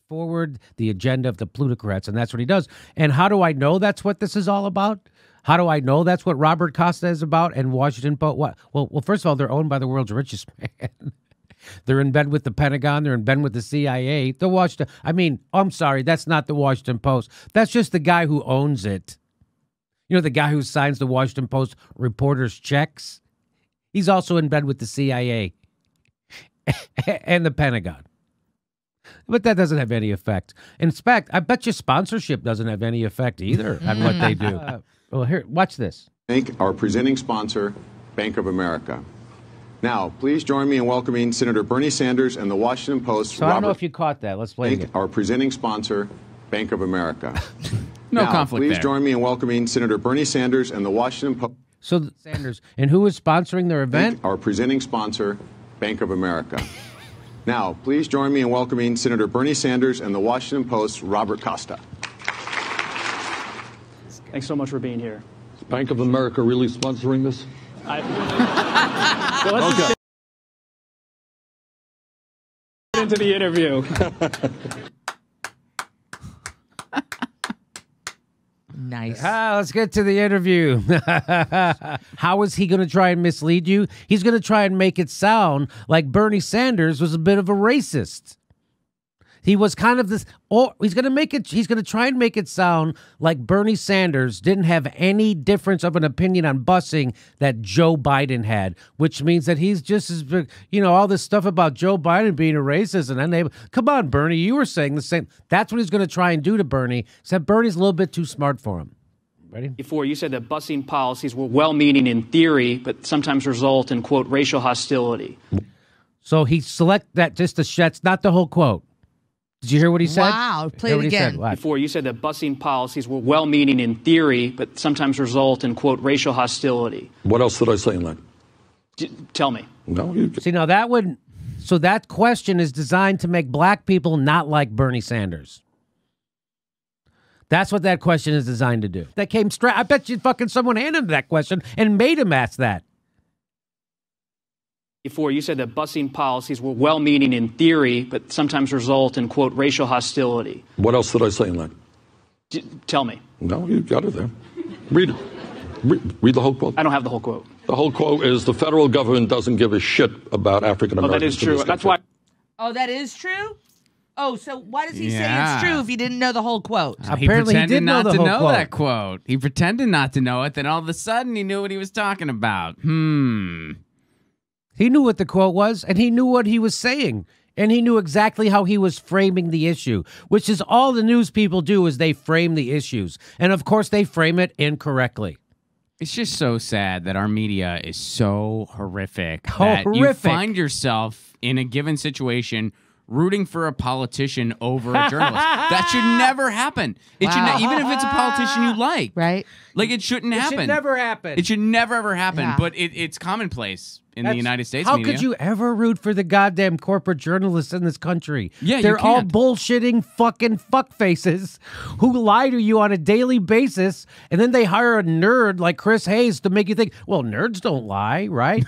forward the agenda of the plutocrats, and that's what he does. And how do I know that's what this is all about? How do I know that's what Robert Costa is about and Washington Post? What? Well, first of all, they're owned by the world's richest man. They're in bed with the Pentagon. They're in bed with the CIA. The Washington. I mean, I'm sorry, that's not the Washington Post. That's just the guy who owns it. You know, the guy who signs the Washington Post reporters' checks. He's also in bed with the CIA and the Pentagon. But that doesn't have any effect. In fact, I bet you sponsorship doesn't have any effect either on what they do. Well, here, watch this. Thank our presenting sponsor, Bank of America. Now, please join me in welcoming Senator Bernie Sanders and the Washington Post. So I don't know if you caught that. Let's play it again. Our presenting sponsor, Bank of America. No now, conflict please there. join me in welcoming Senator Bernie Sanders and the Washington Post. So Sanders, and who is sponsoring their event? Our presenting sponsor, Bank of America. Now, please join me in welcoming Senator Bernie Sanders and the Washington Post's Robert Costa. Thanks so much for being here. Is Bank of America really sponsoring this? So let's just get into the interview. Nice. Let's get to the interview. How is he going to try and mislead you? He's going to try and make it sound like Bernie Sanders was a bit of a racist. He was kind of this, or he's going to try and make it sound like Bernie Sanders didn't have any difference of an opinion on busing that Joe Biden had, which means that he's just as big, you know, all this stuff about Joe Biden being a racist and unable. Come on, Bernie, you were saying the same. That's what he's going to try and do to Bernie, except Bernie's a little bit too smart for him. Ready? Before, you said that busing policies were well-meaning in theory, but sometimes result in, quote, racial hostility. So he select that just that's not the whole quote. Did you hear what he said? Wow, play it again. Before, you said that busing policies were well-meaning in theory, but sometimes result in, quote, racial hostility. What else did I say in that? Tell me. No. See, now that would, so that question is designed to make black people not like Bernie Sanders. That's what that question is designed to do. That came straight. I bet you fucking someone handed him that question and made him ask that. Before, you said that busing policies were well-meaning in theory, but sometimes result in, quote, racial hostility. What else did I say in that? Tell me. No, you got it there. Read it. Read the whole quote. I don't have the whole quote. The whole quote is the federal government doesn't give a shit about African Americans. Oh, that is true. That's why. Oh, that is true? Oh, so why does he say it's true if he didn't know the whole quote? Apparently he pretended did know not the to whole know quote. that quote. He pretended not to know it, then all of a sudden he knew what he was talking about. He knew what the quote was, and he knew what he was saying, and he knew exactly how he was framing the issue, which is all the news people do is they frame the issues. And, of course, they frame it incorrectly. It's just so sad that our media is so horrific that you find yourself in a given situation rooting for a politician over a journalist. That should never happen. It should even if it's a politician you like. Right. Like, it shouldn't happen. It should never happen. It should never, ever happen. Yeah. But it's commonplace in the United States How media. could you ever root for the goddamn corporate journalists in this country? Yeah, They're you all can't. bullshitting fucking fuckfaces who lie to you on a daily basis, and then they hire a nerd like Chris Hayes to make you think, well, nerds don't lie, right?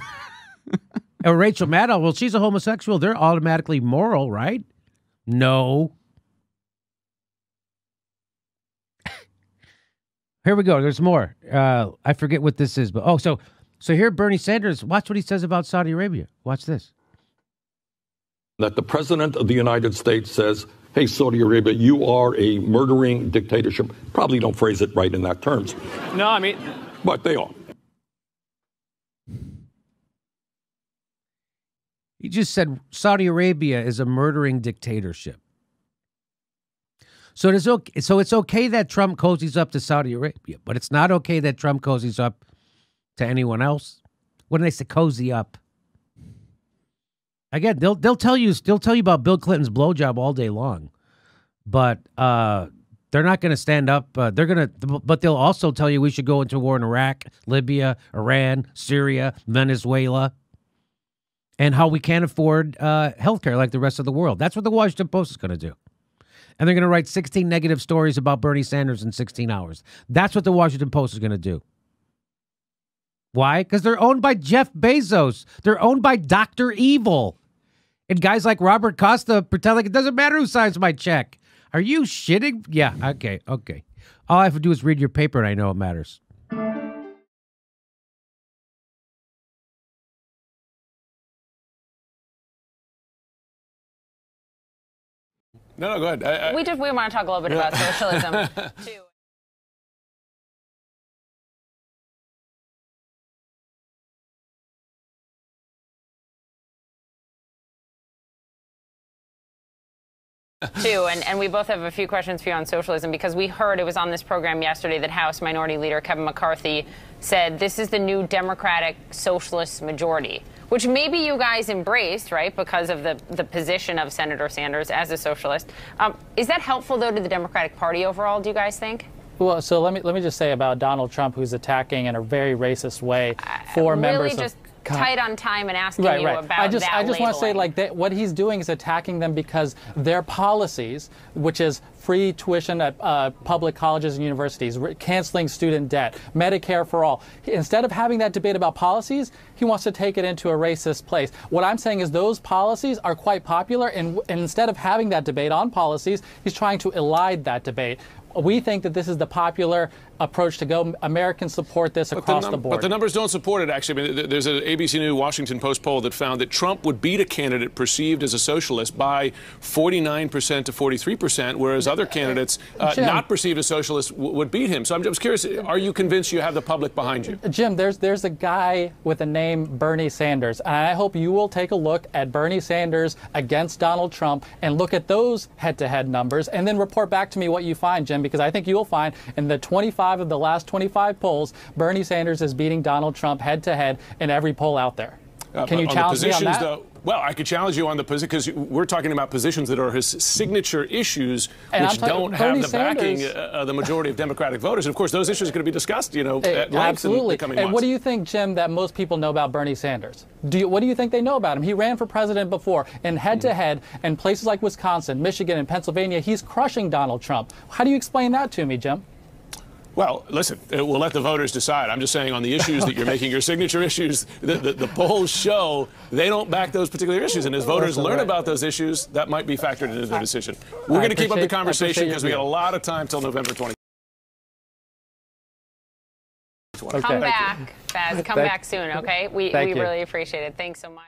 Or Rachel Maddow, well, she's a homosexual. They're automatically moral, right? No. Here we go. There's more. I forget what this is, but so here Bernie Sanders, watch what he says about Saudi Arabia. Watch this. That the president of the United States says, hey, Saudi Arabia, you are a murdering dictatorship. Probably don't phrase it right in that terms. No, I mean, But they are. He just said Saudi Arabia is a murdering dictatorship. So it's okay that Trump cozies up to Saudi Arabia, but it's not okay that Trump cozies up to anyone else. When they say cozy up, again, they'll tell you about Bill Clinton's blowjob all day long, but they're not going to stand up. But they'll also tell you we should go into war in Iraq, Libya, Iran, Syria, Venezuela. And how we can't afford healthcare like the rest of the world. That's what the Washington Post is going to do. And they're going to write 16 negative stories about Bernie Sanders in 16 hours. That's what the Washington Post is going to do. Why? Because they're owned by Jeff Bezos. They're owned by Dr. Evil. And guys like Robert Costa pretend like it doesn't matter who signs my check. Are you shitting? Yeah, okay. All I have to do is read your paper and I know it matters. No, go ahead. We want to talk a little bit about socialism, too. And we both have a few questions for you on socialism, because we heard, it was on this program yesterday, that House Minority Leader Kevin McCarthy said this is the new Democratic Socialist majority, which maybe you guys embraced, right, because of the position of Senator Sanders as a socialist. Is that helpful, though, to the Democratic Party overall, do you guys think? Well, so let me just say about Donald Trump, who's attacking in a very racist way for members of... Tight on time and asking you about I just want to say, labeling. like, what he's doing is attacking them because their policies, which is free tuition at public colleges and universities, canceling student debt, Medicare for all. Instead of having that debate about policies, he wants to take it into a racist place. What I'm saying is those policies are quite popular, and instead of having that debate on policies, he's trying to elide that debate. We think that this is the popular approach to go. Americans support this across the board. But the numbers don't support it, actually. I mean, there's an ABC News Washington Post poll that found that Trump would beat a candidate perceived as a socialist by 49% to 43%, whereas other candidates not perceived as socialists would beat him. So I'm just curious, are you convinced you have the public behind you? Jim, there's a guy with the name Bernie Sanders, and I hope you will take a look at Bernie Sanders against Donald Trump and look at those head-to-head numbers, and then report back to me what you find, Jim, because I think you'll find in the 25 of the last 25 polls, Bernie Sanders is beating Donald Trump head-to-head in every poll out there. Can you challenge me on that? Though, well, I could challenge you on the position, because we're talking about positions that are his signature issues, which don't have the backing of the majority of Democratic voters. And of course, those issues are going to be discussed, at length in the coming months. And what do you think, Jim, that most people know about Bernie Sanders? What do you think they know about him? He ran for president before, and head-to-head, in places like Wisconsin, Michigan, and Pennsylvania, he's crushing Donald Trump. How do you explain that to me, Jim? Well, listen, we'll let the voters decide. I'm just saying on the issues that you're making your signature issues, the polls show they don't back those particular issues. And as voters learn about those issues, that might be factored into their decision. We're going to keep up the conversation because we got a lot of time till November 20th. Come back, Faz. Come back soon, okay? We really appreciate it. Thanks so much.